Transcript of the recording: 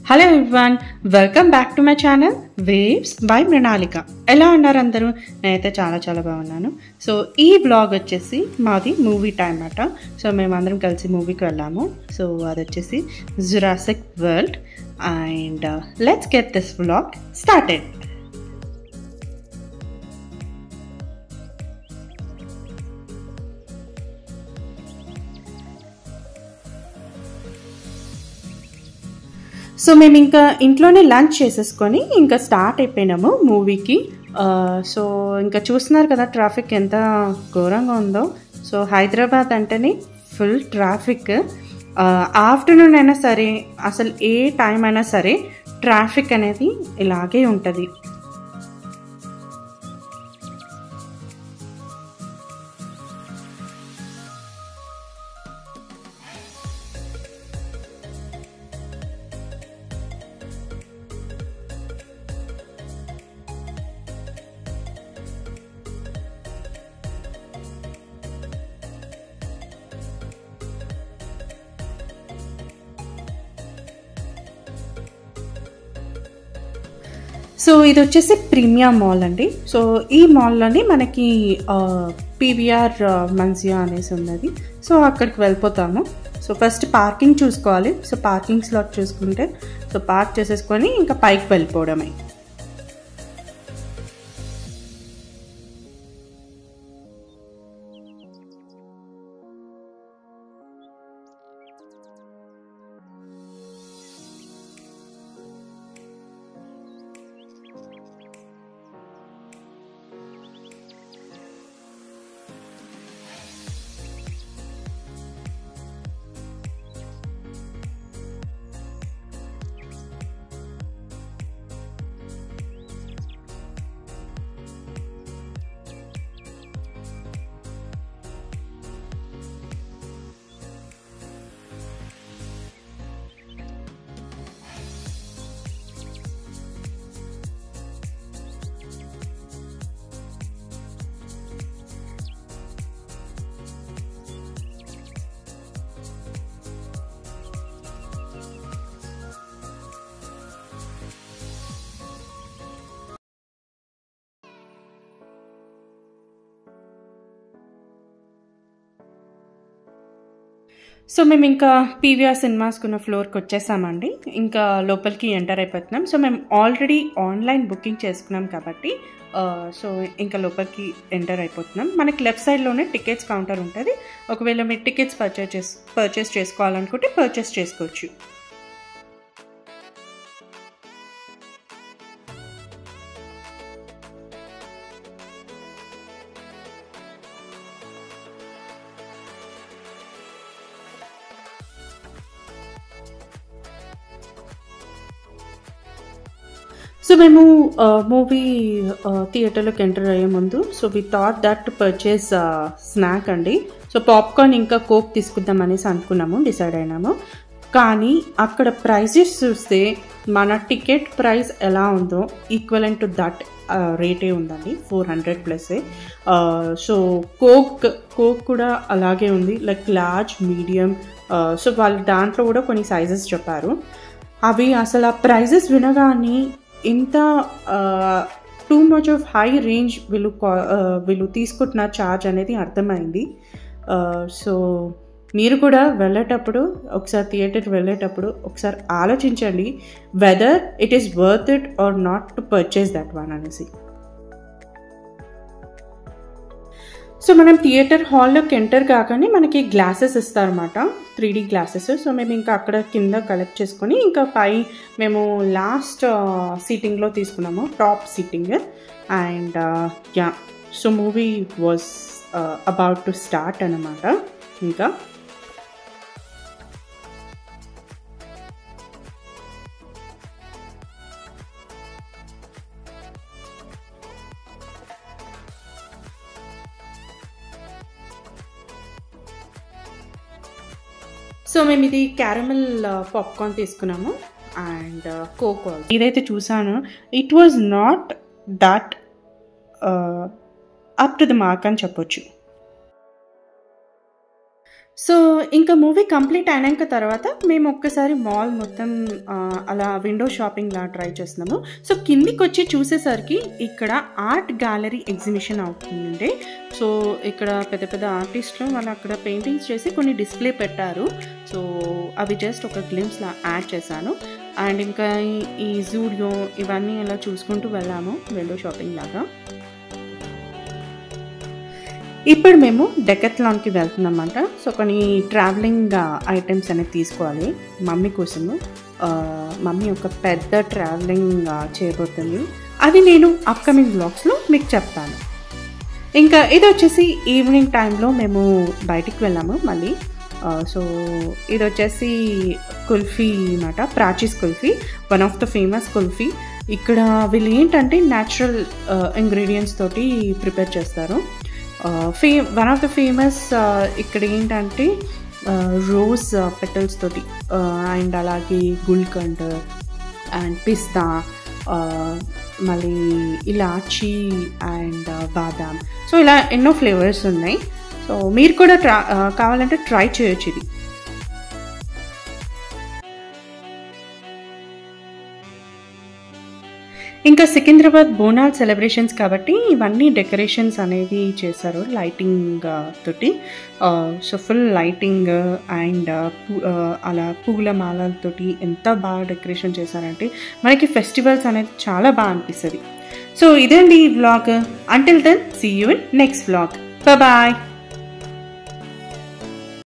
Hello everyone, welcome back to my channel waves by Mrinalika. ఎలా ఉన్నారు అందరూ? నేనైతే చాలా బాగున్నాను. సో ఈ బ్లాగ్ వచ్చేసి మాది మూవీ టైం అట. సో మేమందరం కలిసి మూవీకి వెళ్ళాము. సో అది వచ్చేసి Jurassic world. And let's get this blog started. So మేము ఇంకా ఇంట్లోనే లంచ్ చేసేసుకొని ఇంకా స్టార్ట్ అయిపోయినాము మూవీకి. సో ఇంకా చూస్తున్నారు కదా ట్రాఫిక్ ఎంత ఘోరంగా ఉందో. సో హైదరాబాద్ అంటేనే ఫుల్ ట్రాఫిక్. ఆఫ్టర్నూన్ అయినా సరే, అసలు ఏ టైం అయినా సరే ట్రాఫిక్ అనేది ఇలాగే ఉంటుంది. సో ఇది వచ్చేసి ప్రీమియం మాల్ అండి. సో ఈ మాల్లోని మనకి పీవీఆర్ మన్సియా అనేసి ఉన్నది. సో అక్కడికి వెళ్ళిపోతాము. సో ఫస్ట్ పార్కింగ్ చూసుకోవాలి. సో పార్కింగ్ స్లాట్ చూసుకుంటే సో పార్క్ చేసేసుకొని ఇంకా పైకి వెళ్ళిపోవడమే. సో మేము ఇంకా పీవీఆర్ సినిమాస్కి ఉన్న ఫ్లోర్కి వచ్చేసామండి. ఇంకా లోపలికి ఎంటర్ అయిపోతున్నాం. సో మేము ఆల్రెడీ ఆన్లైన్ బుకింగ్ చేసుకున్నాం కాబట్టి సో ఇంకా లోపలికి ఎంటర్ అయిపోతున్నాం. మనకి లెఫ్ట్ సైడ్లోనే టికెట్స్ కౌంటర్ ఉంటుంది. ఒకవేళ మీరు టికెట్స్ పర్చేస్ చేసుకోవాలనుకుంటే పర్చేస్ చేసుకోవచ్చు. సో మేము మూవీ థియేటర్లోకి ఎంటర్ అయ్యే ముందు so we thought that purchase snack అండి. సో పాప్కార్న్ ఇంకా కోక్ తీసుకుందాం అనేసి అనుకున్నాము, డిసైడ్ అయినాము. కానీ అక్కడ ప్రైజెస్ చూస్తే మన టికెట్ ప్రైస్ ఎలా ఉందో ఈక్వలెంట్ టు దట్ రేటే ఉందండి, 400+. సో కోక్ కూడా అలాగే ఉంది, లైక్ లార్జ్, మీడియం. సో వాళ్ళు దాంట్లో కూడా కొన్ని సైజెస్ చెప్పారు. అవి అసలు ఆ ప్రైజెస్ వినగానే ఇంత too much of high range వీళ్ళు తీసుకుంటున్న ఛార్జ్ అనేది అర్థమైంది. సో మీరు కూడా వెళ్ళేటప్పుడు ఒకసారి థియేటర్కి వెళ్ళేటప్పుడు ఒకసారి ఆలోచించండి whether it is worth it or not to purchase that one అనేసి. సో మనం థియేటర్ హాల్లోకి ఎంటర్ కాగానే మనకి గ్లాసెస్ ఇస్తారన్నమాట, 3D గ్లాసెస్. సో మేము ఇంకా అక్కడ కింద కలెక్ట్ చేసుకొని ఇంకా పై మేము లాస్ట్ సీటింగ్లో తీసుకున్నాము, top seating. And yeah, so movie was about to start అన్నమాట. ఇంకా సో మేము ఇది క్యారమెల్ పాప్కార్న్ తీసుకున్నాము అండ్ కోక్. ఇదైతే చూసాను, it was not that up to the mark అని చెప్పొచ్చు. సో ఇంకా మూవీ కంప్లీట్ అయినాక తర్వాత మేము ఒక్కసారి మాల్ మొత్తం అలా విండో షాపింగ్లా ట్రై చేస్తున్నాము. సో కిందికి వచ్చి చూసేసరికి ఇక్కడ ఆర్ట్ గ్యాలరీ ఎగ్జిబిషన్ అవుతుందండి. సో ఇక్కడ పెద్ద పెద్ద ఆర్టిస్టులు వాళ్ళు అక్కడ పెయింటింగ్స్ చేసి కొన్ని డిస్ప్లే పెట్టారు. సో అవి జస్ట్ ఒక గ్లిమ్స్లా యాడ్ చేశాను. అండ్ ఇంకా ఈ జూడియో ఇవన్నీ ఇలా చూసుకుంటూ వెళ్ళాము విండో షాపింగ్ లాగా. ఇప్పుడు మేము డెకత్లాన్కి వెళ్తున్నామంట. సో కొన్ని ట్రావెలింగ్ ఐటమ్స్ అనేది తీసుకోవాలి మమ్మీ కోసము. మమ్మీ ఒక పెద్ద ట్రావెలింగ్ చేయబోతుంది. అది నేను అప్కమింగ్ బ్లాగ్స్లో మీకు చెప్తాను. ఇంకా ఇది వచ్చేసి ఈవినింగ్ టైంలో మేము బయటికి వెళ్ళాము మళ్ళీ. సో ఇది వచ్చేసి కుల్ఫీ అన్నమాట, ప్రాచీస్ kulfi, one of the famous kulfi. ఇక్కడ వీళ్ళు ఏంటంటే న్యాచురల్ ఇంగ్రీడియంట్స్ తోటి ప్రిపేర్ చేస్తారు. వన్ ఆఫ్ ద ఫేమస్ ఇక్కడ ఏంటంటే రోజ్ పెటల్స్ తోటి అండ్ అలాగే గుల్కండ్ అండ్ పిస్తా, మళ్ళీ ఇలాచీ అండ్ బాదాం. సో ఇలా ఎన్నో ఫ్లేవర్స్ ఉన్నాయి. సో మీరు కూడా కావాలంటే ట్రై చేయొచ్చు ఇది. ఇంకా సికింద్రాబాద్ బోనాల్ సెలబ్రేషన్స్ కాబట్టి ఇవన్నీ డెకరేషన్స్ అనేది చేశారు లైటింగ్ తోటి. సో ఫుల్ లైటింగ్ అండ్ అలా పూల మాలలతోటి ఎంత బాగా డెకరేషన్ చేశారంటే మనకి ఫెస్టివల్స్ అనేది చాలా బాగా అనిపిస్తుంది. సో ఇదే అండి ఈ vlog. Until then see you in next vlog. Bye.